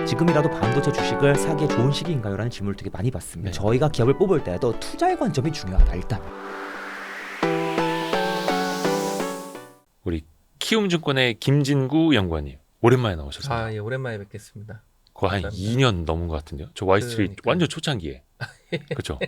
지금이라도 반도체 주식을 사기에 좋은 시기인가요? 라는 질문을 되게 많이 받습니다. 네. 저희가 기업을 뽑을 때도 투자의 관점이 중요하다. 일단 우리 키움증권의 김진구 연구원님 오랜만에 나오셨습니다. 아, 예, 오랜만에 뵙겠습니다. 거의 한 감사합니다. 2년 넘은 것 같은데요. 저 와이스트리트 그러니까요. 완전 초창기에. 그렇죠.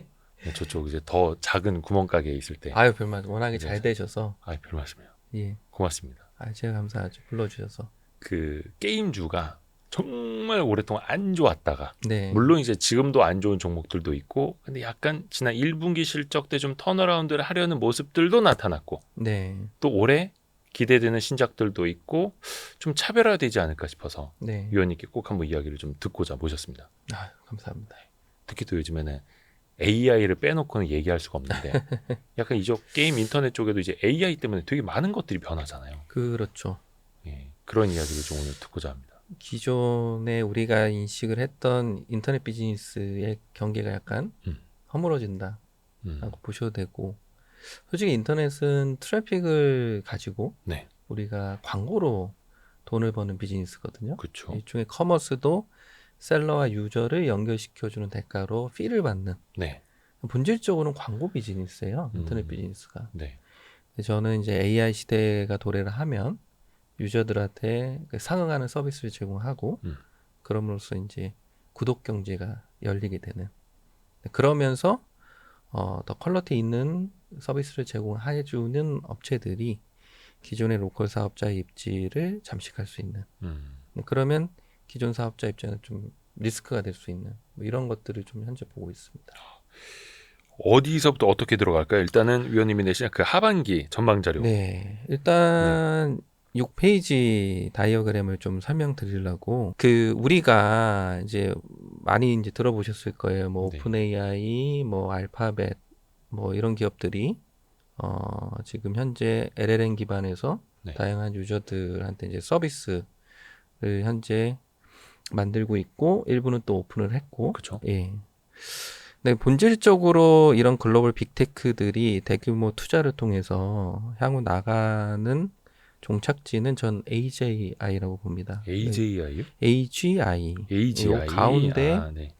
저쪽 이제 더 작은 구멍가게에 있을 때. 아유, 별말씀. 워낙에 네. 잘 되셔서. 아, 별 말씀이요. 예. 고맙습니다. 아, 제가 감사하죠. 불러주셔서. 그 게임주가 정말 오랫동안 안 좋았다가 네. 물론 이제 지금도 안 좋은 종목들도 있고 근데 약간 지난 1분기 실적 때 좀 턴어라운드를 하려는 모습들도 나타났고 네. 또 올해 기대되는 신작들도 있고 좀 차별화되지 않을까 싶어서 네. 위원님께 꼭 한번 이야기를 좀 듣고자 모셨습니다. 아, 감사합니다. 특히 또 요즘에는 AI를 빼놓고는 얘기할 수가 없는데 약간 이쪽 게임 인터넷 쪽에도 이제 AI 때문에 되게 많은 것들이 변하잖아요. 그렇죠. 예, 그런 이야기를 좀 오늘 듣고자 합니다. 기존에 우리가 인식을 했던 인터넷 비즈니스의 경계가 약간 허물어진다 라고 보셔도 되고, 솔직히 인터넷은 트래픽을 가지고 네, 우리가 광고로 돈을 버는 비즈니스거든요. 그렇죠. 일종의 커머스도 셀러와 유저를 연결시켜주는 대가로 피를 받는, 네, 본질적으로는 광고 비즈니스예요. 인터넷 음. 비즈니스가. 네, 저는 이제 AI 시대가 도래를 하면 유저들한테 상응하는 서비스를 제공하고 그럼으로써 이제 구독 경제가 열리게 되는, 그러면서 더 퀄리티 있는 서비스를 제공해주는 업체들이 기존의 로컬 사업자의 입지를 잠식할 수 있는, 그러면 기존 사업자 입장에는 좀 리스크가 될 수 있는 뭐 이런 것들을 좀 현재 보고 있습니다. 어디서부터 어떻게 들어갈까요? 일단은 위원님이 내신 그 하반기 전망 자료. 네, 일단 6페이지 다이어그램을 좀 설명드리려고, 그 우리가 이제 많이 이제 들어보셨을 거예요. 뭐 네. 오픈 AI, 뭐 알파벳, 뭐 이런 기업들이 지금 현재 LLM 기반에서 네. 다양한 유저들한테 이제 서비스를 현재 만들고 있고, 일부는 또 오픈을 했고, 그렇죠. 예. 네, 본질적으로 이런 글로벌 빅테크들이 대규모 투자를 통해서 향후 나가는 종착지는 전 AGI라고 봅니다. AJI요? AGI. AGI. 요 가운데 아, 네.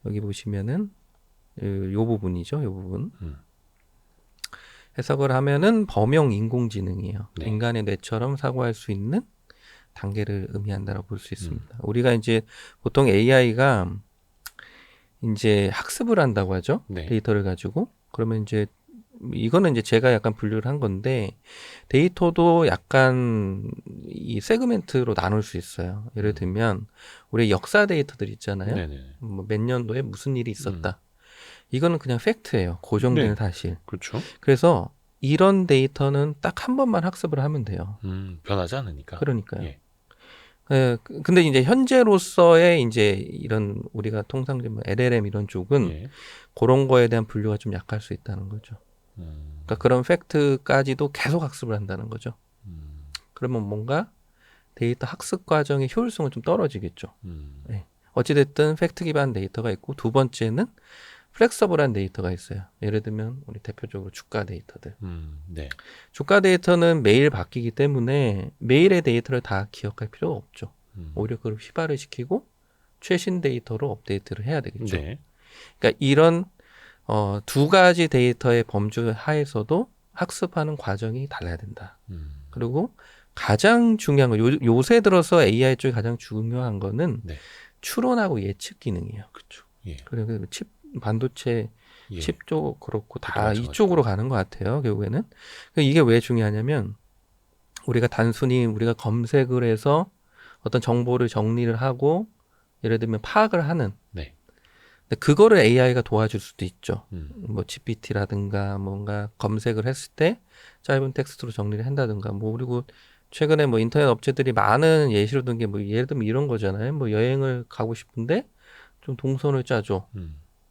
여기 보시면은 요 부분이죠. 요 부분. 해석을 하면은 범용 인공지능이에요. 네. 인간의 뇌처럼 사고할 수 있는 단계를 의미한다라고 볼 수 있습니다. 우리가 이제 보통 AI가 이제 학습을 한다고 하죠. 네. 데이터를 가지고. 그러면 이제 이거는 이제 제가 약간 분류를 한 건데, 데이터도 약간 이 세그멘트로 나눌 수 있어요. 예를 들면 우리 역사 데이터들 있잖아요. 네네. 뭐 몇 년도에 무슨 일이 있었다. 이거는 그냥 팩트예요. 고정된 네. 사실. 그렇죠. 그래서 이런 데이터는 딱 한 번만 학습을 하면 돼요. 변하지 않으니까. 그러니까요. 예. 근데 이제 현재로서의 이제 이런 우리가 통상적인 뭐 LLM 이런 쪽은 예. 그런 거에 대한 분류가 좀 약할 수 있다는 거죠. 그러니까 그런 팩트까지도 계속 학습을 한다는 거죠. 그러면 뭔가 데이터 학습 과정의 효율성은 좀 떨어지겠죠. 네. 어찌됐든 팩트 기반 데이터가 있고, 두 번째는 플렉서블한 데이터가 있어요. 예를 들면 우리 대표적으로 주가 데이터들. 네. 주가 데이터는 매일 바뀌기 때문에 매일의 데이터를 다 기억할 필요가 없죠. 오히려 그걸 휘발을 시키고 최신 데이터로 업데이트를 해야 되겠죠. 네. 그러니까 이런 두 가지 데이터의 범주 하에서도 학습하는 과정이 달라야 된다. 그리고 가장 중요한 거, 요새 들어서 AI 쪽에 가장 중요한 거는 네. 추론하고 예측 기능이에요. 그렇죠. 예. 그리고 칩 반도체 예. 칩 쪽 그렇고 다 마찬가지고. 이쪽으로 가는 것 같아요. 결국에는. 이게 왜 중요하냐면, 우리가 단순히 우리가 검색을 해서 어떤 정보를 정리를 하고 예를 들면 파악을 하는, 네. 근데 그거를 AI가 도와줄 수도 있죠. 음. 뭐 GPT라든가 뭔가 검색을 했을 때 짧은 텍스트로 정리를 한다든가, 뭐 그리고 최근에 뭐 인터넷 업체들이 많은 예시로 든 게 뭐 예를 들면 이런 거잖아요. 뭐 여행을 가고 싶은데 좀 동선을 짜줘.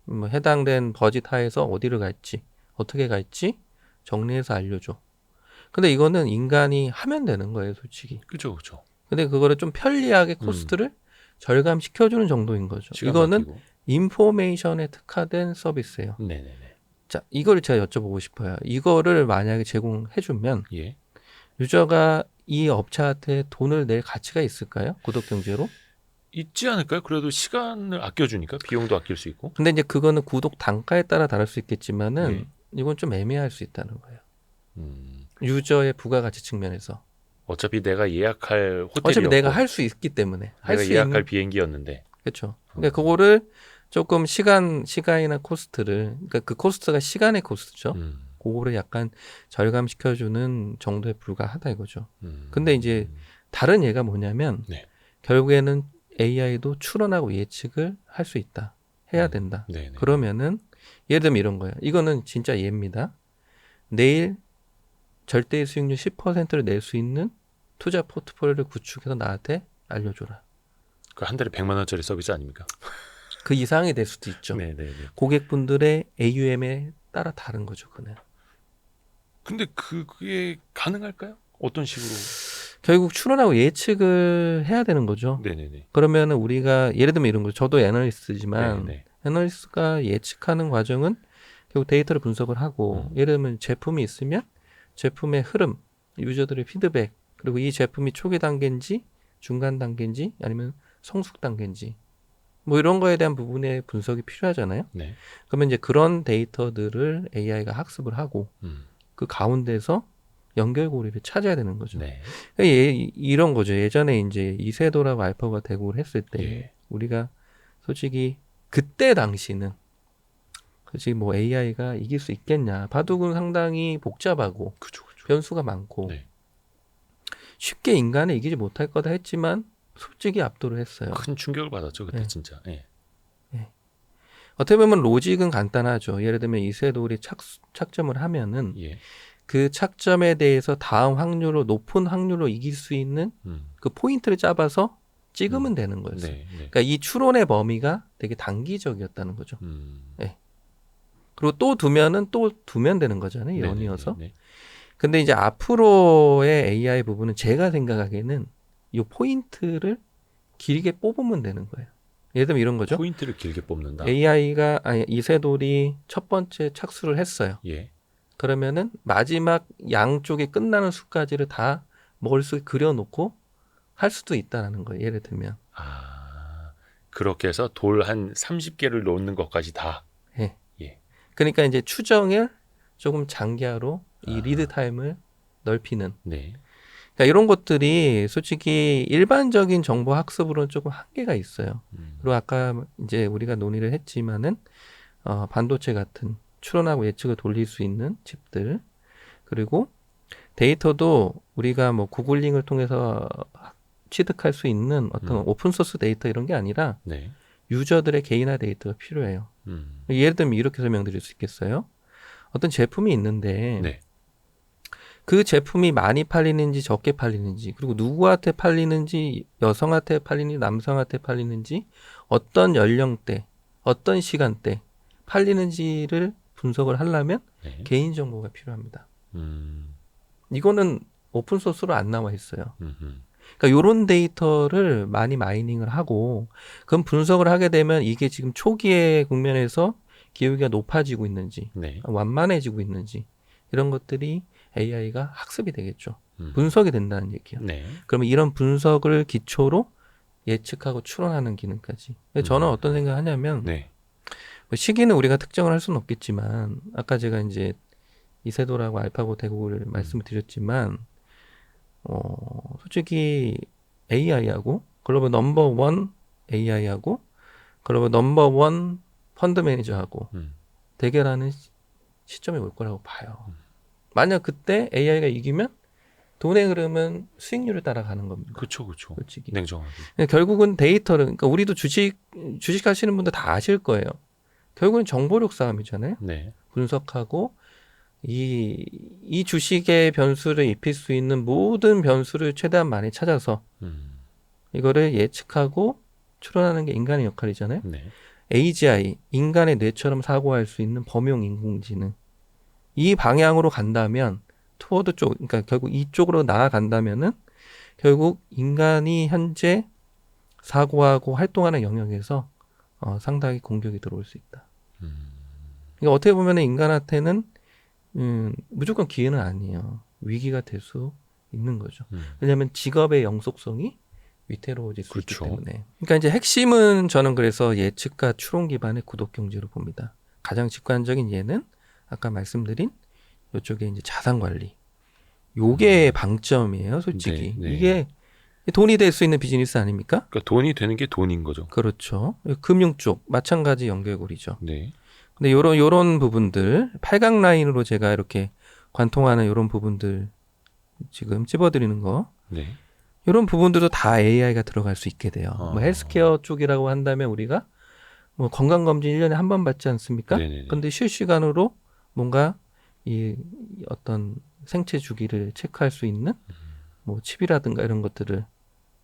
뭐 해당된 버짓 하에서 어디를 갈지, 어떻게 갈지 정리해서 알려줘. 근데 이거는 인간이 하면 되는 거예요, 솔직히. 그렇죠. 그렇죠. 근데 그거를 좀 편리하게 코스트를 절감시켜주는 정도인 거죠. 이거는 아끼고. 인포메이션에 특화된 서비스예요. 네네네. 자, 이거를 제가 여쭤보고 싶어요. 이거를 만약에 제공해주면 예. 유저가 이 업체한테 돈을 낼 가치가 있을까요? 구독 경제로? 있지 않을까요? 그래도 시간을 아껴주니까 비용도 아낄 수 있고. 근데 이제 그거는 구독 단가에 따라 다를 수 있겠지만은 네. 이건 좀 애매할 수 있다는 거예요. 음, 유저의 부가가치 측면에서. 어차피 내가 예약할 호텔이었고 어차피 내가 할 수 있기 때문에 할 내가 수 예약할 있는 비행기였는데. 그렇죠. 그러니까 그거를 조금 시간이나 코스트를 그러니까 그 코스트가 시간의 코스트죠. 음, 그거를 약간 절감시켜주는 정도에 불과하다 이거죠. 음, 근데 이제 다른 예가 뭐냐면 네. 결국에는 AI도 추론하고 예측을 할 수 있다. 해야 된다. 네네. 그러면은 예를 들면 이런 거예요. 이거는 진짜 예입니다. 내일 절대의 수익률 10%를 낼 수 있는 투자 포트폴리오를 구축해서 나한테 알려줘라. 그 한 달에 100만 원짜리 서비스 아닙니까? 그 이상이 될 수도 있죠. 네네네. 고객분들의 AUM에 따라 다른 거죠. 그는. 근데 그게 가능할까요? 어떤 식으로? 결국 추론하고 예측을 해야 되는 거죠. 네네네. 그러면은 우리가 예를 들면 이런 거 저도 애널리스트지만 네네. 애널리스트가 예측하는 과정은 결국 데이터를 분석을 하고 예를 들면 제품이 있으면 제품의 흐름, 유저들의 피드백 그리고 이 제품이 초기 단계인지 중간 단계인지 아니면 성숙 단계인지 뭐 이런 거에 대한 부분의 분석이 필요하잖아요. 네. 그러면 이제 그런 데이터들을 AI가 학습을 하고 그 가운데서 연결고리를 찾아야 되는 거죠. 네. 그러니까 이런 거죠. 예전에 이제 이세돌하고 알파고가 대국을 했을 때 예. 우리가 솔직히 그때 당시는 솔직히 뭐 AI가 이길 수 있겠냐. 바둑은 상당히 복잡하고 그죠, 그죠. 변수가 많고 네. 쉽게 인간을 이기지 못할 거다 했지만 솔직히 압도를 했어요. 큰 충격을 받았죠 그때 네. 진짜. 예. 어떻게 보면 로직은 간단하죠. 예를 들면 이세돌이 착점을 하면은 예. 그 착점에 대해서 다음 확률로 높은 확률로 이길 수 있는 그 포인트를 잡아서 찍으면 되는 거였어요. 네. 네. 그러니까 이 추론의 범위가 되게 단기적이었다는 거죠. 네. 그리고 또 두면 되는 거잖아요. 연이어서. 네. 근데 이제 앞으로의 AI 부분은 제가 생각하기에는 이 포인트를 길게 뽑으면 되는 거예요. 예를 들면 이런 거죠. 포인트를 길게 뽑는다. 이세돌이 첫 번째 착수를 했어요. 예. 그러면은 마지막 양쪽에 끝나는 수까지를 다 머릿속에 그려놓고 할 수도 있다라는 거예요. 예를 들면. 아, 그렇게 해서 돌 한 30개를 놓는 것까지 다. 예. 예. 그러니까 이제 추정을 조금 장기화로 이 리드 타임을 넓히는. 네. 그러니까 이런 것들이 솔직히 일반적인 정보 학습으로는 조금 한계가 있어요. 그리고 아까 이제 우리가 논의를 했지만은 반도체 같은 추론하고 예측을 돌릴 수 있는 칩들 그리고 데이터도 우리가 뭐 구글링을 통해서 취득할 수 있는 어떤 오픈소스 데이터 이런 게 아니라 네. 유저들의 개인화 데이터가 필요해요. 예를 들면 이렇게 설명드릴 수 있겠어요. 어떤 제품이 있는데 네. 그 제품이 많이 팔리는지 적게 팔리는지 그리고 누구한테 팔리는지 여성한테 팔리는지 남성한테 팔리는지 어떤 연령대 어떤 시간대 팔리는지를 분석을 하려면 네. 개인정보가 필요합니다. 음. 이거는 오픈소스로 안 나와 있어요. 음흠. 그러니까 이런 데이터를 많이 마이닝을 하고 그럼 분석을 하게 되면 이게 지금 초기의 국면에서 기울기가 높아지고 있는지 네. 완만해지고 있는지 이런 것들이 AI가 학습이 되겠죠. 음. 분석이 된다는 얘기예요. 네. 그러면 이런 분석을 기초로 예측하고 추론하는 기능까지. 저는 어떤 생각을 하냐면 네. 뭐 시기는 우리가 특정을 할 수는 없겠지만 아까 제가 이제 이세돌하고 알파고 대국을 말씀을 드렸지만 솔직히 AI하고 글로벌 넘버원 AI하고 글로벌 넘버원 펀드 매니저하고 대결하는 시점이 올 거라고 봐요. 만약 그때 AI가 이기면 돈의 흐름은 수익률을 따라가는 겁니다. 그렇죠, 그렇죠. 솔직히. 냉정하게. 결국은 데이터를 그러니까 우리도 주식 하시는 분들 다 아실 거예요. 결국은 정보력 싸움이잖아요. 네. 분석하고 이 주식의 변수를 입힐 수 있는 모든 변수를 최대한 많이 찾아서 이거를 예측하고 추론하는 게 인간의 역할이잖아요. 네. AGI, 인간의 뇌처럼 사고할 수 있는 범용 인공지능. 이 방향으로 간다면 투어드 쪽, 그러니까 결국 이쪽으로 나아간다면은 결국 인간이 현재 사고하고 활동하는 영역에서 상당히 공격이 들어올 수 있다. 그러니까 어떻게 보면 인간한테는 무조건 기회는 아니에요. 위기가 될 수 있는 거죠. 왜냐하면 직업의 영속성이 위태로워질 수 있기 그렇죠. 때문에. 그러니까 이제 핵심은 저는 그래서 예측과 추론 기반의 구독 경제로 봅니다. 가장 직관적인 예는 아까 말씀드린 이쪽에 이제 자산 관리. 요게 방점이에요, 솔직히. 네, 네. 이게 돈이 될 수 있는 비즈니스 아닙니까? 그러니까 돈이 되는 게 돈인 거죠. 그렇죠. 금융 쪽 마찬가지 연결고리죠. 네. 근데 요런 부분들 8강 라인으로 제가 이렇게 관통하는 요런 부분들 지금 찝어드리는 거 네. 이런 부분들도 다 AI가 들어갈 수 있게 돼요. 아. 뭐 헬스케어 쪽이라고 한다면 우리가 뭐 건강검진 1년에 한 번 받지 않습니까? 네네네. 근데 실시간으로 뭔가 이 어떤 생체 주기를 체크할 수 있는 뭐 칩이라든가 이런 것들을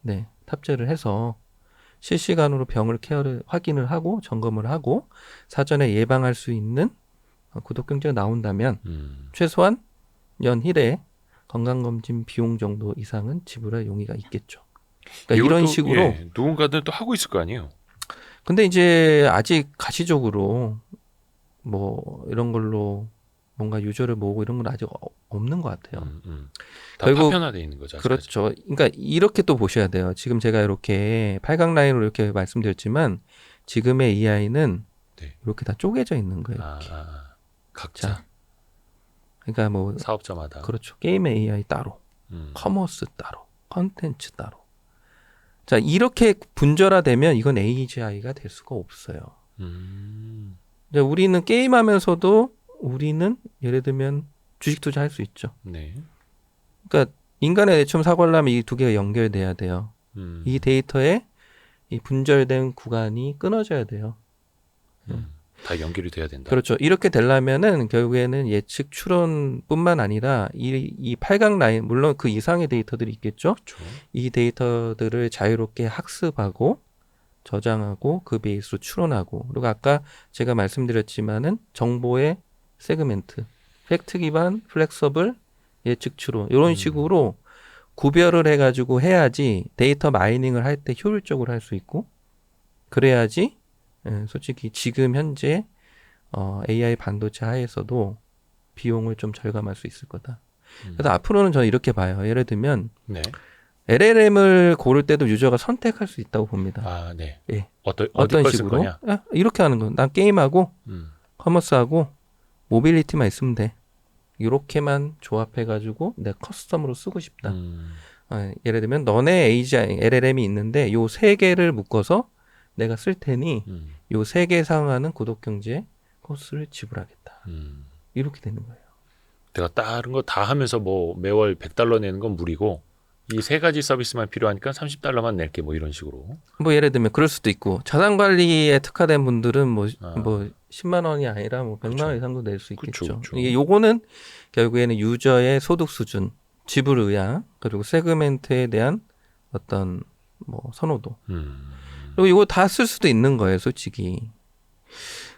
네, 탑재를 해서 실시간으로 병을 확인을 하고 점검을 하고 사전에 예방할 수 있는 구독 경제가 나온다면 최소한 연일에 건강검진 비용 정도 이상은 지불할 용의가 있겠죠. 그러니까 이런 이것도, 식으로. 예, 누군가는 또 하고 있을 거 아니에요. 근데 이제 아직 가시적으로 뭐 이런 걸로 뭔가 유저를 모으고 이런 건 아직 없는 것 같아요. 다 결국 파편화돼 있는 거죠. 아직까지. 그렇죠. 그러니까 이렇게 또 보셔야 돼요. 지금 제가 이렇게 8강 라인으로 이렇게 말씀드렸지만 지금의 EI는 네. 이렇게 다 쪼개져 있는 거예요. 아, 이렇게. 각자 자, 그러니까 뭐 사업자마다. 그렇죠. 게임 AI 따로, 커머스 따로, 컨텐츠 따로. 자, 이렇게 분절화되면 이건 AGI가 될 수가 없어요. 이제 우리는 게임하면서도 우리는 예를 들면 주식 투자할 수 있죠. 네. 그러니까 인간의 내춤 사고하려면 이 두 개가 연결돼야 돼요. 이 데이터에 이 분절된 구간이 끊어져야 돼요. 다 연결이 돼야 된다. 그렇죠. 이렇게 되려면은 결국에는 예측 추론뿐만 아니라 이 8강 라인 물론 그 이상의 데이터들이 있겠죠. 그렇죠. 이 데이터들을 자유롭게 학습하고 저장하고 그 베이스로 추론하고 그리고 아까 제가 말씀드렸지만은 정보의 세그멘트, 팩트 기반, 플렉서블, 예측 추론 이런 식으로 구별을 해가지고 해야지 데이터 마이닝을 할 때 효율적으로 할 수 있고 그래야지 솔직히 지금 현재 AI 반도체 하에서도 비용을 좀 절감할 수 있을 거다. 그래서 앞으로는 저는 이렇게 봐요. 예를 들면 네. LLM을 고를 때도 유저가 선택할 수 있다고 봅니다. 아, 네. 예. 어디 어떤 걸쓸 식으로? 거냐? 이렇게 하는 거. 난 게임하고 커머스하고 모빌리티만 있으면 돼. 이렇게만 조합해가지고 내 커스텀으로 쓰고 싶다. 예를 들면 너네 AGI, LLM이 있는데 요 세 개를 묶어서 내가 쓸 테니 요 세 개에 상응하는 구독 경제 코스를 지불하겠다. 이렇게 되는 거예요. 내가 다른 거 다 하면서 뭐 매월 $100 내는 건 무리고 이 세 가지 서비스만 필요하니까 $30만 낼게 뭐 이런 식으로. 뭐 예를 들면 그럴 수도 있고 자산 관리에 특화된 분들은 뭐 10만 원이 아니라 뭐 100만 원 이상도 낼 수 있겠죠. 그쵸. 이게 요거는 결국에는 유저의 소득 수준, 지불 의향, 그리고 세그멘트에 대한 어떤 뭐 선호도. 그리고 이거 다 쓸 수도 있는 거예요, 솔직히.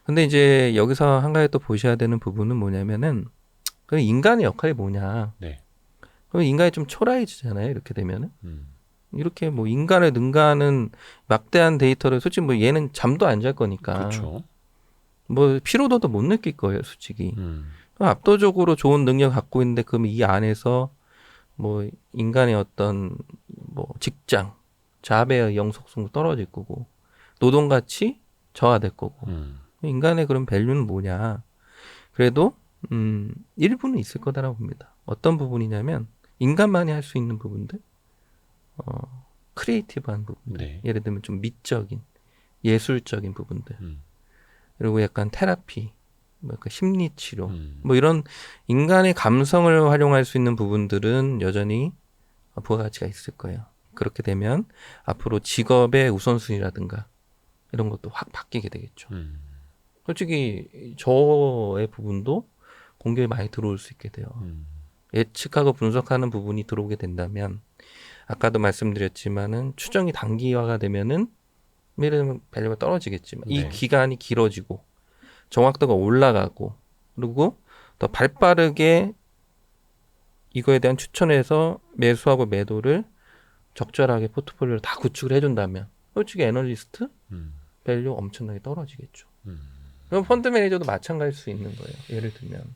근데 이제 여기서 한 가지 또 보셔야 되는 부분은 뭐냐면은 그 인간의 역할이 뭐냐. 네. 그럼 인간이 좀 초라해지잖아요, 이렇게 되면은. 이렇게 뭐 인간을 능가하는 막대한 데이터를 솔직히 뭐 얘는 잠도 안 잘 거니까. 그렇죠. 뭐 피로도도 못 느낄 거예요, 솔직히. 압도적으로 좋은 능력 갖고 있는데 그럼 이 안에서 뭐 인간의 어떤 뭐 직장, 잡의 영속성도 떨어질 거고 노동 가치 저하될 거고 인간의 그런 밸류는 뭐냐? 그래도 일부는 있을 거다라고 봅니다. 어떤 부분이냐면 인간만이 할 수 있는 부분들, 크리에이티브한 부분들, 네. 예를 들면 좀 미적인, 예술적인 부분들, 그리고 약간 테라피, 뭐 약간 심리 치료, 뭐 이런 인간의 감성을 활용할 수 있는 부분들은 여전히 부가가치가 있을 거예요. 그렇게 되면 앞으로 직업의 우선순위라든가 이런 것도 확 바뀌게 되겠죠. 솔직히 저의 부분도 공격이 많이 들어올 수 있게 돼요. 예측하고 분석하는 부분이 들어오게 된다면 아까도 말씀드렸지만은 추정이 단기화가 되면은 예를 들면 밸류가 떨어지겠지만 이 네. 기간이 길어지고 정확도가 올라가고 그리고 더 발빠르게 이거에 대한 추천해서 매수하고 매도를 적절하게 포트폴리오를 다 구축을 해준다면 솔직히 애널리스트 밸류 엄청나게 떨어지겠죠. 그럼 펀드 매니저도 마찬가지일 수 있는 거예요. 예를 들면.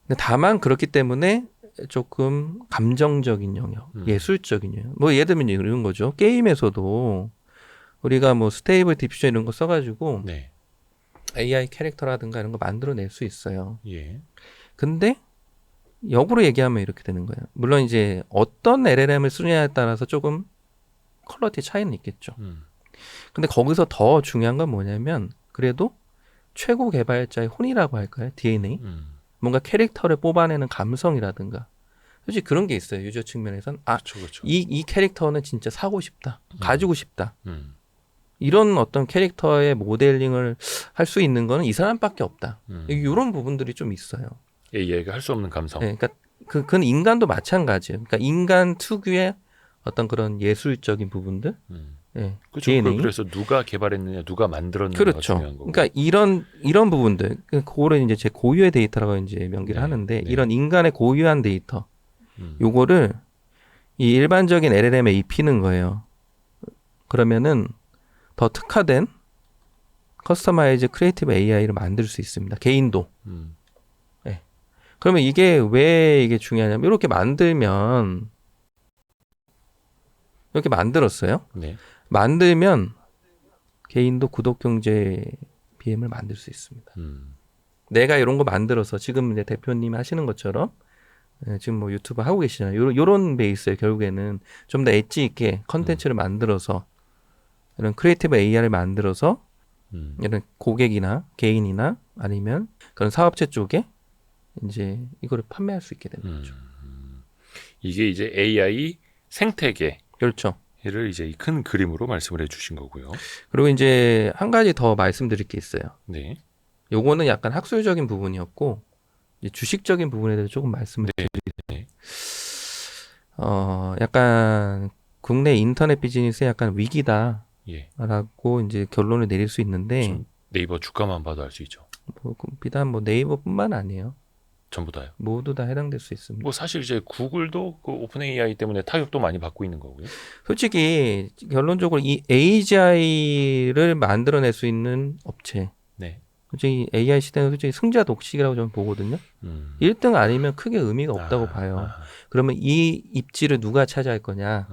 근데 다만 그렇기 때문에 조금 감정적인 영역, 음. 예술적인 영역. 뭐 예를 들면 이런 거죠. 게임에서도 우리가 뭐 스테이블 디퓨전 이런 거 써가지고 네. AI 캐릭터라든가 이런 거 만들어낼 수 있어요. 예. 근데 역으로 얘기하면 이렇게 되는 거예요. 물론 이제 어떤 LLM을 쓰느냐에 따라서 조금 퀄리티 차이는 있겠죠. 근데 거기서 더 중요한 건 뭐냐면 그래도 최고 개발자의 혼이라고 할까요? DNA? 뭔가 캐릭터를 뽑아내는 감성이라든가 솔직히 그런 게 있어요. 유저 측면에선 그렇죠, 그렇죠. 이 캐릭터는 진짜 사고 싶다. 가지고 싶다. 이런 어떤 캐릭터의 모델링을 할 수 있는 거는 이 사람밖에 없다. 이런 부분들이 좀 있어요. AI가 할 수 없는 감성. 네, 그러니까 그건 인간도 마찬가지예요. 그러니까 인간 특유의 어떤 그런 예술적인 부분들. 네, 그렇죠. DNA. 그래서 누가 개발했느냐, 누가 만들었느냐가 그렇죠. 중요한 거고. 그러니까 이런 부분들, 그거를 이제 제 고유의 데이터라고 이제 명기를 네, 하는데 네. 이런 인간의 고유한 데이터, 요거를 이 일반적인 LLM에 입히는 거예요. 그러면은 더 특화된 커스터마이즈 크리에이티브 AI를 만들 수 있습니다. 개인도. 네. 그러면 이게 왜 이게 중요하냐면 이렇게 만들면 이렇게 만들었어요. 네. 만들면 개인도 구독 경제 BM을 만들 수 있습니다. 내가 이런 거 만들어서 지금 이제 대표님이 하시는 것처럼 지금 뭐 유튜브 하고 계시잖아요. 요런 베이스에 결국에는 좀 더 엣지 있게 컨텐츠를 만들어서 이런 크리에이티브 AI를 만들어서 이런 고객이나 개인이나 아니면 그런 사업체 쪽에 이제 이거를 판매할 수 있게 되는 거죠. 이게 이제 AI 생태계 그렇죠. 를 이제 이 큰 그림으로 말씀을 해주신 거고요. 그리고 이제 한 가지 더 말씀드릴 게 있어요. 네. 요거는 약간 학술적인 부분이었고 이제 주식적인 부분에 대해서 조금 말씀을 드리겠습니다. 약간 국내 인터넷 비즈니스에 약간 위기다라고 예. 이제 결론을 내릴 수 있는데 지금 네이버 주가만 봐도 알 수 있죠. 뭐 비단 뭐 네이버뿐만 아니에요. 전부 다요. 모두 다 해당될 수 있습니다. 뭐 사실 이제 구글도 그 오픈 AI 때문에 타격도 많이 받고 있는 거고요. 솔직히 결론적으로 이 AGI를 만들어낼 수 있는 업체, 네. 솔직히 AI 시대는 솔직히 승자 독식이라고 저는 보거든요. 1등 아니면 크게 의미가 없다고 봐요. 그러면 이 입지를 누가 차지할 거냐?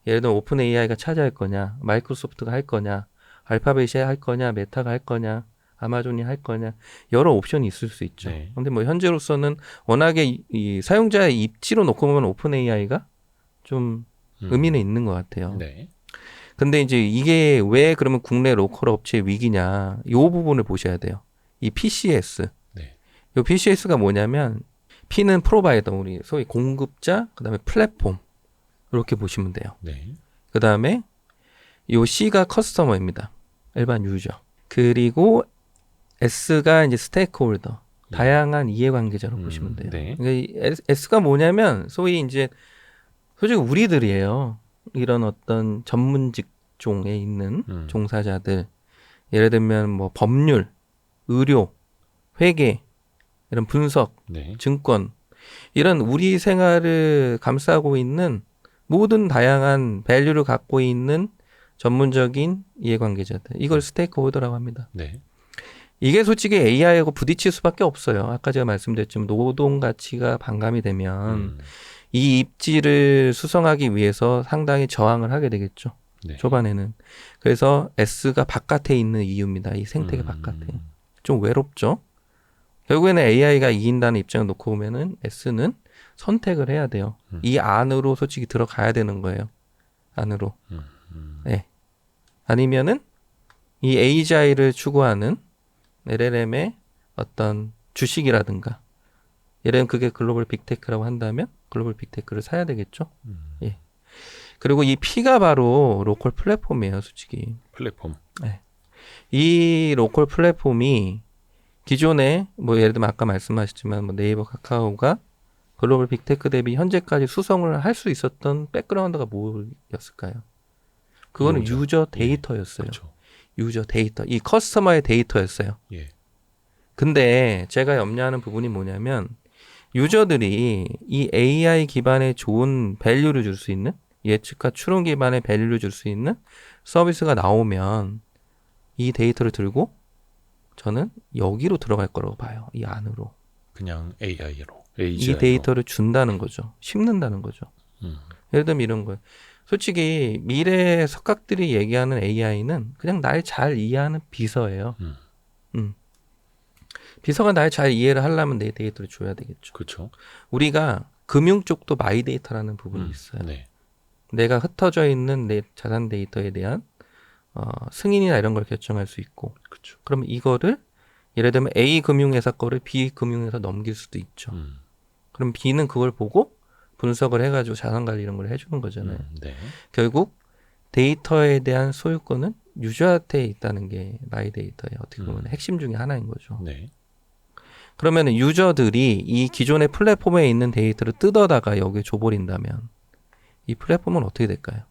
예를 들면 오픈 AI가 차지할 거냐? 마이크로소프트가 할 거냐? 알파벳이 할 거냐? 메타가 할 거냐? 아마존이 할 거냐? 여러 옵션이 있을 수 있죠. 네. 근데 뭐 현재로서는 워낙에 이 사용자의 입지로 놓고 보면 오픈 AI가 좀 의미는 있는 것 같아요. 네. 근데 이제 이게 왜 그러면 국내 로컬 업체의 위기냐? 이 부분을 보셔야 돼요. 이 PCS. 네. 이 PCS가 뭐냐면 P는 프로바이더, 우리 소위 공급자, 그다음에 플랫폼 이렇게 보시면 돼요. 네. 그다음에 이 C가 커스터머입니다. 일반 유저. 그리고 S가 이제 스테이크홀더, 다양한 이해관계자로 보시면 돼요. 네. 그러니까 이 S가 뭐냐면 소위 이제 솔직히 우리들이에요. 이런 어떤 전문 직종에 있는 종사자들, 예를 들면 뭐 법률, 의료, 회계, 이런 분석, 네. 증권, 이런 우리 생활을 감싸고 있는 모든 다양한 밸류를 갖고 있는 전문적인 이해관계자들, 이걸 스테이크홀더라고 합니다. 네. 이게 솔직히 AI하고 부딪힐 수밖에 없어요. 아까 제가 말씀드렸지만 노동 가치가 반감이 되면 이 입지를 수성하기 위해서 상당히 저항을 하게 되겠죠. 네. 초반에는. 그래서 S가 바깥에 있는 이유입니다. 이 생태계 바깥에. 좀 외롭죠. 결국에는 AI가 이긴다는 입장을 놓고 보면은 S는 선택을 해야 돼요. 이 안으로 솔직히 들어가야 되는 거예요. 안으로. 네. 아니면은 이 AGI를 추구하는 LLM의 어떤 주식이라든가, 예를 들면 그게 글로벌 빅테크라고 한다면 글로벌 빅테크를 사야 되겠죠. 예. 그리고 이 P가 바로 로컬 플랫폼이에요, 솔직히. 플랫폼. 네. 이 로컬 플랫폼이 기존에 뭐 예를 들면 아까 말씀하셨지만 뭐 네이버, 카카오가 글로벌 빅테크 대비 현재까지 수성을 할 수 있었던 백그라운드가 뭐였을까요? 그거는 유저 데이터였어요. 그렇죠. 유저 데이터, 이 커스터머의 데이터였어요. 예. 근데 제가 염려하는 부분이 뭐냐면 유저들이 이 AI 기반의 좋은 밸류를 줄 수 있는, 예측과 추론 기반의 밸류를 줄 수 있는 서비스가 나오면 이 데이터를 들고 저는 여기로 들어갈 거라고 봐요. 이 안으로. 그냥 AI로. AGI 이 로. 데이터를 준다는 거죠. 심는다는 거죠. 예를 들면 이런 거예요. 솔직히 미래 석학들이 얘기하는 AI는 그냥 날 잘 이해하는 비서예요. 비서가 날 잘 이해를 하려면 내 데이터를 줘야 되겠죠. 그렇죠. 우리가 금융 쪽도 마이 데이터라는 부분이 있어요. 네. 내가 흩어져 있는 내 자산 데이터에 대한 승인이나 이런 걸 결정할 수 있고, 그렇죠. 그러면 이거를 예를 들면 A 금융회사 거를 B 금융회사 넘길 수도 있죠. 그럼 B는 그걸 보고 분석을 해가지고 자산 관리 이런 걸 해주는 거잖아요. 네. 결국 데이터에 대한 소유권은 유저한테 있다는 게 마이 데이터의 어떻게 보면 핵심 중에 하나인 거죠. 네. 그러면 유저들이 이 기존의 플랫폼에 있는 데이터를 뜯어다가 여기에 줘버린다면 이 플랫폼은 어떻게 될까요?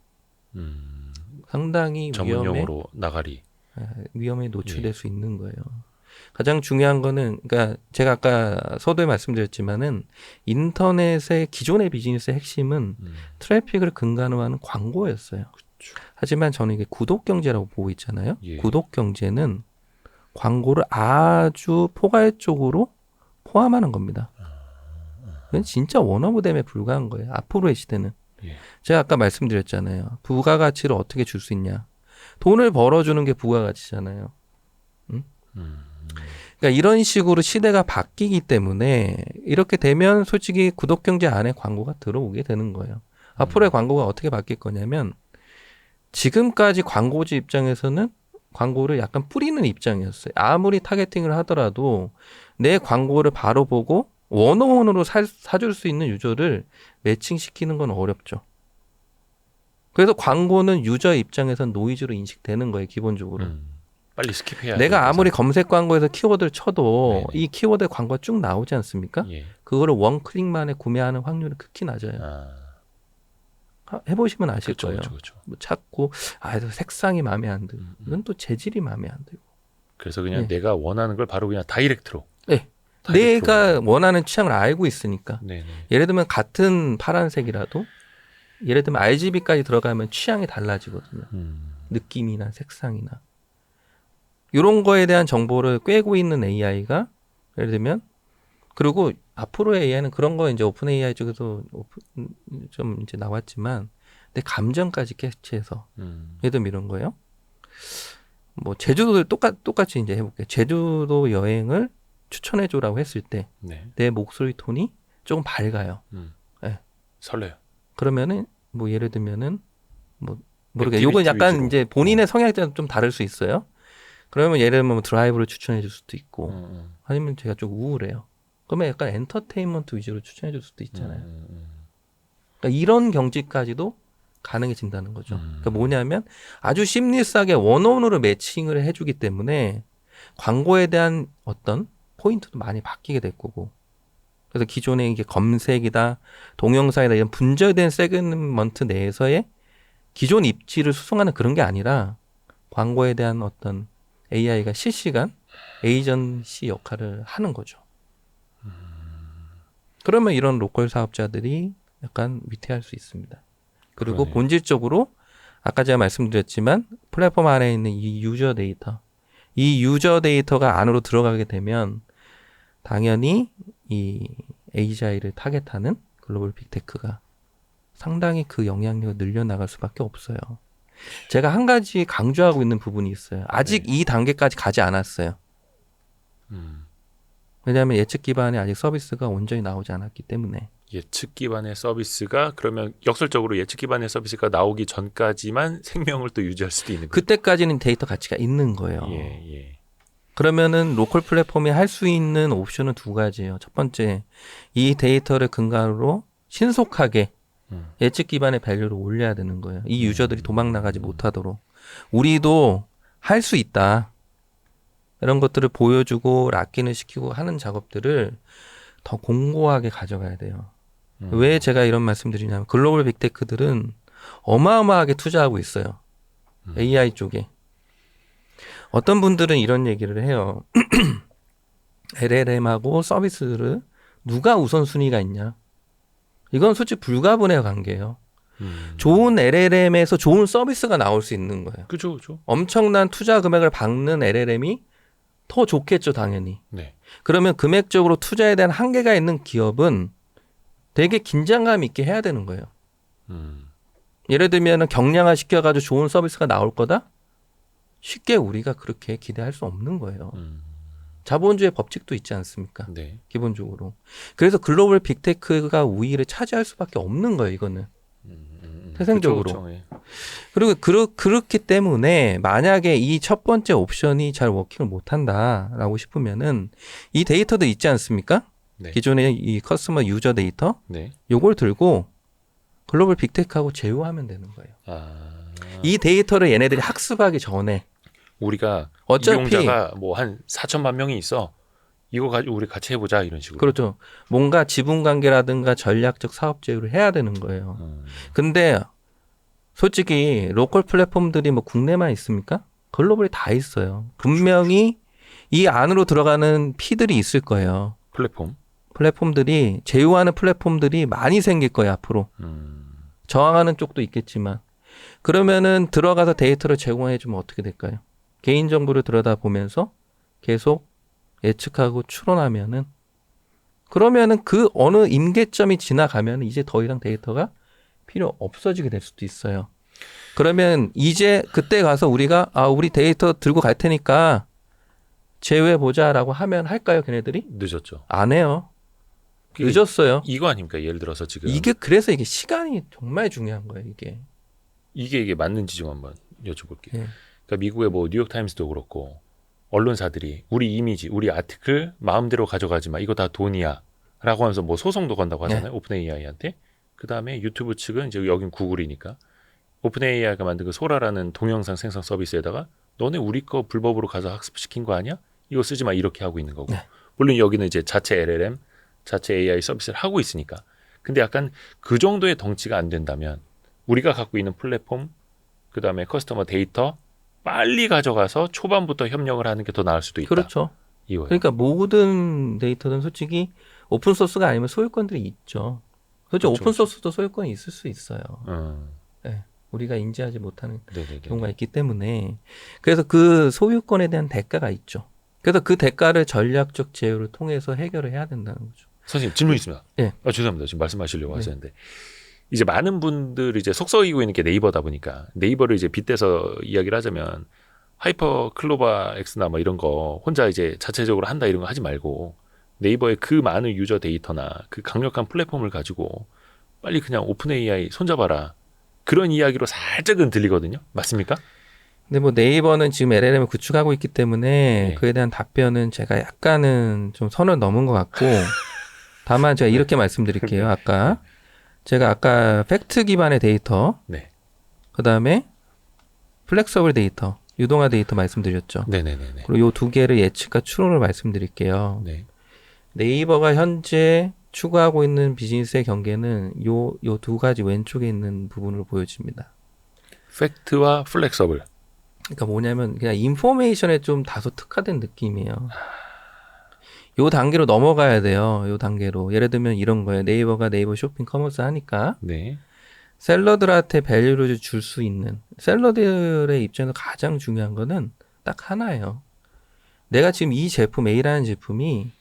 상당히 전문용어로 나가리. 위험에 노출될 수 있는 거예요. 가장 중요한 거는, 그러니까 제가 아까 서두에 말씀드렸지만은 인터넷의 기존의 비즈니스의 핵심은 트래픽을 근간으로 하는 광고였어요. 그렇죠. 하지만 저는 이게 구독 경제라고 보고 있잖아요. 예. 구독 경제는 광고를 아주 포괄적으로 포함하는 겁니다. 그건 진짜 원어브댐에 불과한 거예요. 앞으로의 시대는. 예. 제가 아까 말씀드렸잖아요. 부가가치를 어떻게 줄 수 있냐. 돈을 벌어주는 게 부가가치잖아요. 그러니까 이런 식으로 시대가 바뀌기 때문에 이렇게 되면 솔직히 구독 경제 안에 광고가 들어오게 되는 거예요. 앞으로의 광고가 어떻게 바뀔 거냐면 지금까지 광고주 입장에서는 광고를 약간 뿌리는 입장이었어요. 아무리 타겟팅을 하더라도 내 광고를 바로 보고 원어원으로 사줄 수 있는 유저를 매칭시키는 건 어렵죠. 그래서 광고는 유저 입장에선 노이즈로 인식되는 거예요, 기본적으로. 빨리 스킵해야 내가 아무리 검색 광고에서 키워드를 쳐도 네네. 이 키워드에 광고가 쭉 나오지 않습니까? 예. 그거를 원클릭만에 구매하는 확률이 극히 낮아요. 해보시면 아실 그렇죠. 거예요. 그렇죠. 뭐 찾고 이거 색상이 마음에 안 들고 이건 또 재질이 마음에 안 들고 그래서 그냥 네. 내가 원하는 걸 바로 그냥 다이렉트로. 네. 다이렉트로. 내가 원하는 취향을 알고 있으니까. 네네. 예를 들면 같은 파란색이라도 예를 들면 RGB까지 들어가면 취향이 달라지거든요. 느낌이나 색상이나 이런 거에 대한 정보를 꿰고 있는 AI가 예를 들면 그리고 앞으로의 AI는 그런 거 이제 오픈 AI 쪽에서 좀 이제 나왔지만 내 감정까지 캐치해서 예를 들면 이런 거예요. 뭐 제주도를 똑같이 이제 해볼게요. 제주도 여행을 추천해줘라고 했을 때 내 목소리 톤이 조금 밝아요. 네. 설레요. 그러면은 뭐 예를 들면은 뭐 모르겠어요. 요건 약간 위주로. 이제 본인의 성향에 따라 좀 다를 수 있어요. 그러면 예를 들면 드라이브를 추천해줄 수도 있고 아니면 제가 좀 우울해요. 그러면 약간 엔터테인먼트 위주로 추천해줄 수도 있잖아요. 그러니까 이런 경지까지도 가능해진다는 거죠. 그러니까 뭐냐면 아주 심리싸게 원어원으로 매칭을 해주기 때문에 광고에 대한 어떤 포인트도 많이 바뀌게 될 거고. 그래서 기존의 이게 검색이다, 동영상이다 이런 분절된 세그먼트 내에서의 기존 입지를 수송하는 그런 게 아니라 광고에 대한 어떤 AI가 실시간 에이전시 역할을 하는 거죠. 그러면 이런 로컬 사업자들이 약간 위태할 수 있습니다. 그리고 그러네요. 본질적으로 아까 제가 말씀드렸지만 플랫폼 안에 있는 이 유저 데이터가 안으로 들어가게 되면 당연히 이 AGI를 타겟하는 글로벌 빅테크가 상당히 그 영향력을 늘려나갈 수밖에 없어요. 제가 한 가지 강조하고 있는 부분이 있어요. 아직 이 단계까지 가지 않았어요. 왜냐하면 예측 기반의 아직 서비스가 온전히 나오지 않았기 때문에. 예측 기반의 서비스가 그러면 역설적으로 예측 기반의 서비스가 나오기 전까지만 생명을 또 유지할 수도 있는 거예요. 그때까지는 데이터 가치가 있는 거예요. 예. 그러면은 로컬 플랫폼이 할 수 있는 옵션은 두 가지예요. 첫 번째, 이 데이터를 근간으로 신속하게 예측 기반의 밸류를 올려야 되는 거예요. 이 유저들이 도망 나가지 못하도록. 우리도 할 수 있다. 이런 것들을 보여주고 락인을 시키고 하는 작업들을 더 공고하게 가져가야 돼요. 왜 제가 이런 말씀 드리냐면 글로벌 빅테크들은 어마어마하게 투자하고 있어요. AI 쪽에. 어떤 분들은 이런 얘기를 해요. LLM하고 서비스를 누가 우선순위가 있냐. 이건 솔직히 불가분의 관계예요. 좋은 LLM에서 좋은 서비스가 나올 수 있는 거예요. 그죠. 엄청난 투자 금액을 박는 LLM이 더 좋겠죠, 당연히. 네. 그러면 금액적으로 투자에 대한 한계가 있는 기업은 되게 긴장감 있게 해야 되는 거예요. 예를 들면 경량화 시켜가지고 좋은 서비스가 나올 거다? 쉽게 우리가 그렇게 기대할 수 없는 거예요. 자본주의 법칙도 있지 않습니까? 네. 기본적으로. 그래서 글로벌 빅테크가 우위를 차지할 수밖에 없는 거예요, 이거는. 태생적으로. 그쵸, 그쵸, 예. 그리고 그렇기 때문에 만약에 이 첫 번째 옵션이 잘 워킹을 못한다라고 싶으면은 이 데이터도 있지 않습니까? 네. 기존의 이 커스터머 유저 데이터 네. 요걸 들고 글로벌 빅테크하고 제휴하면 되는 거예요. 이 데이터를 얘네들이 학습하기 전에 우리가 어차피 이용자가 뭐 한 4천만 명이 있어. 이거 가지고 우리 같이 해보자 이런 식으로. 그렇죠. 뭔가 지분 관계라든가 전략적 사업 제휴를 해야 되는 거예요. 근데 솔직히 로컬 플랫폼들이 뭐 국내만 있습니까? 글로벌이 다 있어요. 분명히 이 안으로 들어가는 피들이 있을 거예요. 플랫폼들이 제휴하는 플랫폼들이 많이 생길 거예요, 앞으로. 저항하는 쪽도 있겠지만. 그러면은 들어가서 데이터를 제공해 주면 어떻게 될까요? 개인정보를 들여다보면서 계속 예측하고 추론하면은 그러면은 그 어느 임계점이 지나가면 이제 더 이상 데이터가 필요 없어지게 될 수도 있어요. 그러면 이제 그때 가서 우리가 우리 데이터 들고 갈 테니까 제휴해 보자라고 하면 할까요, 걔네들이? 늦었죠. 안 해요. 그게 늦었어요. 이거 아닙니까? 예를 들어서 지금 그래서 이게 시간이 정말 중요한 거예요, 이게. 이게 맞는지 좀 한번 여쭤볼게요. 예. 그러니까 미국의 뭐 뉴욕타임스도 그렇고 언론사들이 우리 이미지, 우리 아티클 마음대로 가져가지 마. 이거 다 돈이야. 라고 하면서 뭐 소송도 건다고 하잖아요. 오픈 AI한테. 그다음에 유튜브 측은 이제 여긴 구글이니까 오픈 AI가 만든 그 소라라는 동영상 생성 서비스에다가 너네 우리 거 불법으로 가서 학습시킨 거 아니야? 이거 쓰지 마. 이렇게 하고 있는 거고. 네. 물론 여기는 이제 자체 LLM, 자체 AI 서비스를 하고 있으니까. 근데 약간 그 정도의 덩치가 안 된다면 우리가 갖고 있는 플랫폼, 그다음에 커스터머 데이터 빨리 가져가서 초반부터 협력을 하는 게 더 나을 수도 있다. 그렇죠. 이거예요. 그러니까 모든 데이터는 솔직히 오픈 소스가 아니면 소유권들이 있죠. 솔직히 그렇죠, 오픈 소스도 소유권이 있을 수 있어요. 음. 우리가 인지하지 못하는 네네네. 경우가 있기 때문에 그래서 그 소유권에 대한 대가가 있죠. 그래서 그 대가를 전략적 제휴를 통해서 해결을 해야 된다는 거죠. 선생님 질문 있습니다. 네. 죄송합니다. 지금 말씀하시려고 네. 하셨는데 이제 많은 분들이 이제 속썩이고 있는 게 네이버다 보니까 네이버를 이제 빗대서 이야기를 하자면 하이퍼 클로바 X나 뭐 이런 거 혼자 이제 자체적으로 한다 이런 거 하지 말고 네이버의 그 많은 유저 데이터나 그 강력한 플랫폼을 가지고 빨리 그냥 오픈 AI 손잡아라. 그런 이야기로 살짝은 들리거든요. 맞습니까? 근데 뭐 네이버는 지금 LLM을 구축하고 있기 때문에 네. 그에 대한 답변은 제가 약간은 좀 선을 넘은 것 같고 다만 제가 이렇게 말씀드릴게요. 제가 아까 팩트 기반의 데이터, 네. 그다음에 플렉서블 데이터, 유동화 데이터 말씀드렸죠. 네네네네. 그리고 요 두 개를 예측과 추론을 말씀드릴게요. 네. 네이버가 현재 추구하고 있는 비즈니스의 경계는 요 두 가지 왼쪽에 있는 부분으로 보여집니다. 팩트와 플렉서블. 그러니까 뭐냐면 그냥 인포메이션에 좀 다소 특화된 느낌이에요. 요 단계로 넘어가야 돼요. 요 단계로. 예를 들면 이런 거예요. 네이버가 네이버 쇼핑 커머스 하니까 네. 셀러들한테 밸류를 줄 수 있는 셀러들의 입장에서 가장 중요한 거는 딱 하나예요. 내가 지금 이 제품 A라는 제품이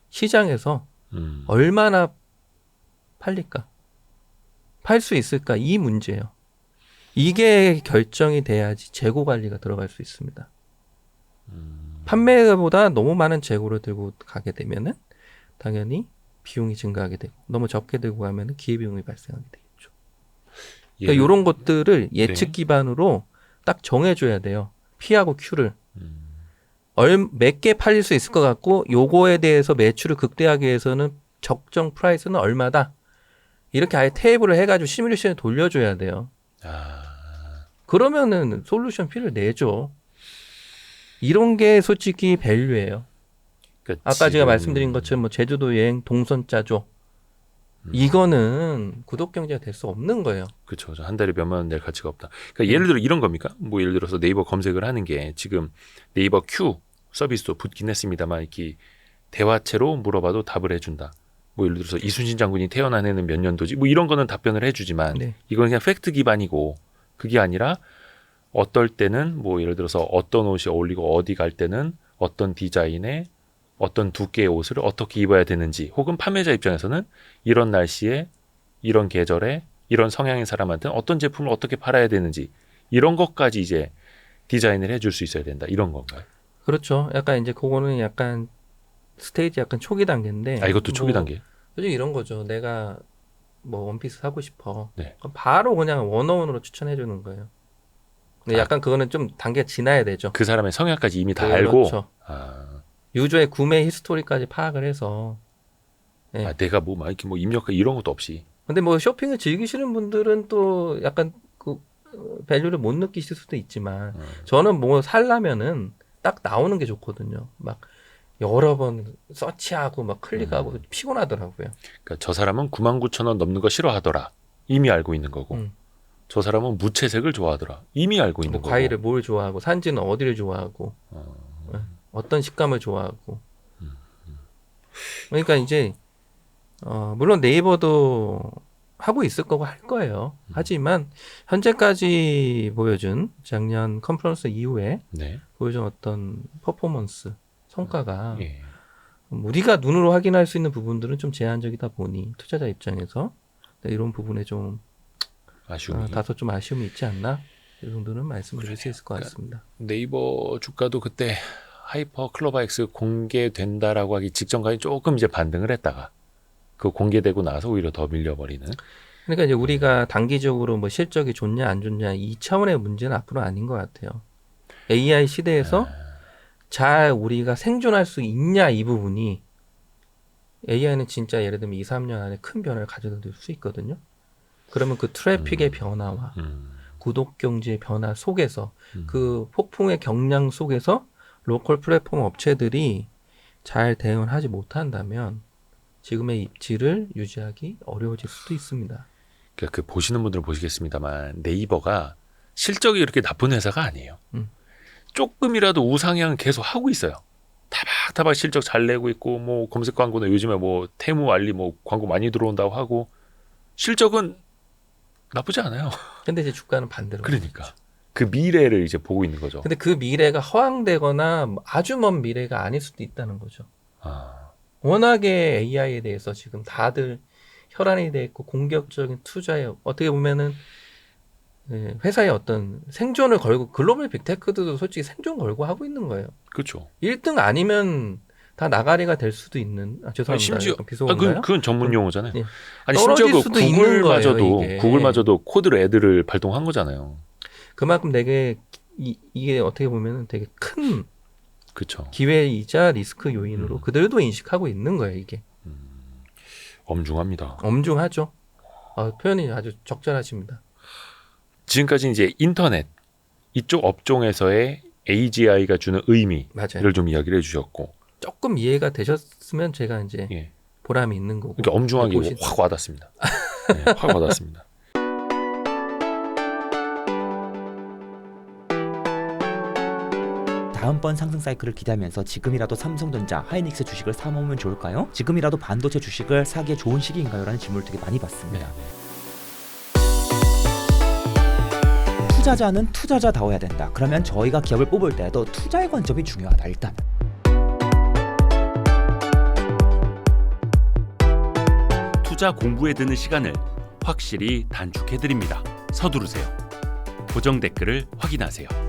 시장에서 얼마나 팔릴까? 팔 수 있을까? 이 문제예요. 이게 결정이 돼야지 재고 관리가 들어갈 수 있습니다. 판매보다 너무 많은 재고를 들고 가게 되면은 당연히 비용이 증가하게 되고 너무 적게 들고 가면은 기회비용이 발생하게 되겠죠. 그러니까 이런 것들을 예측 네. 기반으로 딱 정해줘야 돼요. P하고 Q를. 몇 개 팔릴 수 있을 것 같고 요거에 대해서 매출을 극대화하기 위해서는 적정 프라이스는 얼마다. 이렇게 아예 테이블을 해가지고 시뮬레이션에 돌려줘야 돼요. 그러면은 솔루션 P를 내죠. 이런 게 솔직히 밸류예요. 그러니까 아까 제가 지금 말씀드린 것처럼 뭐 제주도 여행 동선 짜줘. 이거는 구독 경제가 될 수 없는 거예요. 그렇죠. 한 달에 몇만 원 낼 가치가 없다. 그러니까 예를 들어 이런 겁니까? 뭐 예를 들어서 네이버 검색을 하는 게 지금 네이버 Q 서비스도 붙긴 했습니다만 이렇게 대화체로 물어봐도 답을 해준다. 뭐 예를 들어서 이순신 장군이 태어난 해는 몇 년도지? 뭐 이런 거는 답변을 해주지만 네. 이건 그냥 팩트 기반이고 그게 아니라 어떨 때는 뭐 예를 들어서 어떤 옷이 어울리고 어디 갈 때는 어떤 디자인의 어떤 두께의 옷을 어떻게 입어야 되는지, 혹은 판매자 입장에서는 이런 날씨에 이런 계절에 이런 성향의 사람한테는 어떤 제품을 어떻게 팔아야 되는지, 이런 것까지 이제 디자인을 해줄 수 있어야 된다, 이런 건가요? 그렇죠. 약간 이제 그거는 약간 스테이지 약간 초기 단계인데. 아, 이것도 초기 뭐 단계. 솔직히 이런 거죠. 내가 뭐 원피스 사고 싶어. 네. 그럼 바로 그냥 원어원으로 추천해 주는 거예요. 근데 아. 약간 그거는 좀 단계가 지나야 되죠. 그 사람의 성향까지 이미 다 알고. 그렇죠. 아, 유저의 구매 히스토리까지 파악을 해서. 네. 아, 내가 뭐 막 이렇게 뭐 입력할 이런 것도 없이. 근데 뭐 쇼핑을 즐기시는 분들은 또 약간 그 밸류를 못 느끼실 수도 있지만 저는 뭐 살라면은 딱 나오는 게 좋거든요. 막 여러 번 서치하고 막 클릭하고 피곤하더라고요. 그러니까 저 사람은 99,000원 넘는 거 싫어하더라, 이미 알고 있는 거고. 저 사람은 무채색을 좋아하더라, 이미 알고 있는 뭐 거고. 과일을 뭘 좋아하고 산지는 어디를 좋아하고 어떤 식감을 좋아하고. 그러니까 이제 물론 네이버도 하고 있을 거고 할 거예요. 하지만 현재까지 보여준 작년 컨퍼런스 이후에 네. 보여준 어떤 퍼포먼스 성과가 예. 우리가 눈으로 확인할 수 있는 부분들은 좀 제한적이다 보니 투자자 입장에서 이런 부분에 좀 아쉬움이. 다소 좀 아쉬움이 있지 않나, 이 정도는 말씀드릴 수 있을 것 같습니다. 네이버 주가도 그때 하이퍼 클로바 X 공개된다라고 하기 직전까지 조금 이제 반등을 했다가 그 공개되고 나서 오히려 더 밀려버리는. 그러니까 이제 우리가 단기적으로 뭐 실적이 좋냐 안 좋냐 이 차원의 문제는 앞으로 아닌 것 같아요. AI 시대에서 잘 우리가 생존할 수 있냐, 이 부분이 AI는 진짜 예를 들면 2, 3년 안에 큰 변화를 가져다 줄 수 있거든요. 그러면 그 트래픽의 변화와 구독 경제의 변화 속에서 그 폭풍의 경량 속에서 로컬 플랫폼 업체들이 잘 대응을 하지 못한다면 지금의 입지를 유지하기 어려워질 수도 있습니다. 그러니까 그 보시는 분들은 보시겠습니다만 네이버가 실적이 그렇게 나쁜 회사가 아니에요. 조금이라도 우상향은 계속 하고 있어요. 타박타박 실적 잘 내고 있고, 뭐 검색 광고는 요즘에 뭐 테무 알리 뭐 광고 많이 들어온다고 하고 실적은 나쁘지 않아요. 근데 이제 주가는 반대로. 그러니까 그 미래를 이제 보고 있는 거죠. 근데 그 미래가 허황되거나 아주 먼 미래가 아닐 수도 있다는 거죠. 아, 워낙에 AI에 대해서 지금 다들 혈안이 돼 있고 공격적인 투자에 어떻게 보면은 회사의 어떤 생존을 걸고, 글로벌 빅테크도 솔직히 생존 걸고 하고 있는 거예요. 그렇죠. 1등 아니면 다 나가리가 될 수도 있는. 죄송합니다. 아니, 심지어 비속어인가요? 그건 전문 용어잖아요. 예. 아니 떨어질 심지어 그 수도 있는 구글마저도 거예요, 이게. 구글마저도 코드로 애들을 발동한 거잖아요. 그만큼 되게 이게 어떻게 보면은 되게 큰 그렇죠. 기회이자 리스크 요인으로 그들도 인식하고 있는 거예요, 이게. 엄중합니다. 엄중하죠. 표현이 아주 적절하십니다. 지금까지 이제 인터넷 이쪽 업종에서의 AGI가 주는 의미를 맞아요. 좀 이야기를 해주셨고, 조금 이해가 되셨으면 제가 이제 예. 보람이 있는 거고. 이렇게 엄중하게 보시- 확 와닿습니다. 네, 확 와닿습니다. 다음번 상승 사이클을 기대하면서 지금이라도 삼성전자, 하이닉스 주식을 사모으면 좋을까요? 지금이라도 반도체 주식을 사기에 좋은 시기인가요? 라는 질문을 되게 많이 받습니다. 투자자는 투자자다워야 된다. 그러면 저희가 기업을 뽑을 때도 투자의 관점이 중요하다. 일단 투자 공부에 드는 시간을 확실히 단축해드립니다. 서두르세요. 고정 댓글을 확인하세요.